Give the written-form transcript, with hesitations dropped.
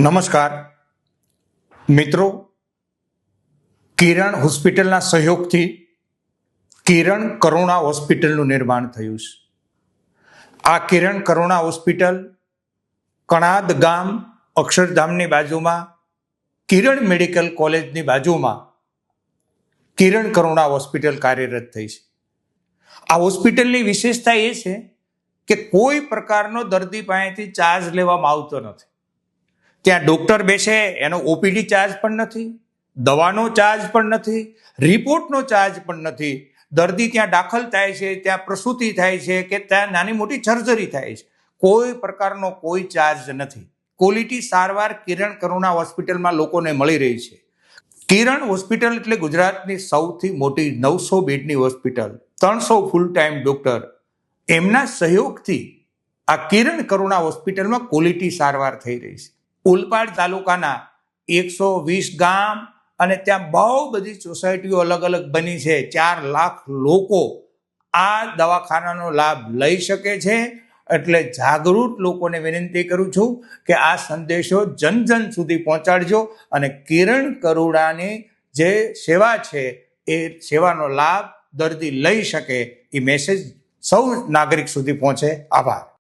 નમસ્કાર મિત્રો, કિરણ હોસ્પિટલના સહયોગથી કિરણ કરુણા હોસ્પિટલનું નિર્માણ થયું છે. આ કિરણ કરુણા હોસ્પિટલ કણાદ ગામ અક્ષરધામની બાજુમાં કિરણ મેડિકલ કોલેજની બાજુમાં કિરણ કરુણા હોસ્પિટલ કાર્યરત થઈ છે. આ હોસ્પિટલની વિશેષતા એ છે કે કોઈ પ્રકારનો દર્દી પાસેથી ચાર્જ લેવામાં આવતો નથી. ત્યાં ડોક્ટર બેસે એનો ઓપીડી ચાર્જ પણ નથી, દવાનો ચાર્જ પણ નથી, રિપોર્ટનો ચાર્જ પણ નથી. દર્દી ત્યાં દાખલ થાય છે, ત્યાં પ્રસૂતિ થાય છે કે ત્યાં નાની મોટી સર્જરી થાય છે, કોઈ પ્રકારનો કોઈ ચાર્જ નથી. ક્વોલિટી સારવાર કિરણ કરુણા હોસ્પિટલમાં લોકોને મળી રહી છે. કિરણ હોસ્પિટલ એટલે ગુજરાતની સૌથી મોટી 900 બેડની હોસ્પિટલ, 300 ફૂલ ટાઈમ ડોક્ટર, એમના સહયોગથી આ કિરણ કરુણા હોસ્પિટલમાં ક્વોલિટી સારવાર થઈ રહી છે. ઓલપાડ તાલુકાના 120 ગામ અને ત્યાં બહુ બધી સોસાયટીઓ અલગ અલગ બની છે. 4 લાખ લોકો આ દવાખાનાનો લાભ લઈ શકે છે. એટલે જાગૃત લોકોને વિનંતી કરું છું કે આ સંદેશો જન જન સુધી પહોંચાડજો અને કિરણ કરુણાની જે સેવા છે એ સેવાનો લાભ દર્દી લઈ શકે એ મેસેજ સૌ નાગરિક સુધી પહોંચે. આભાર.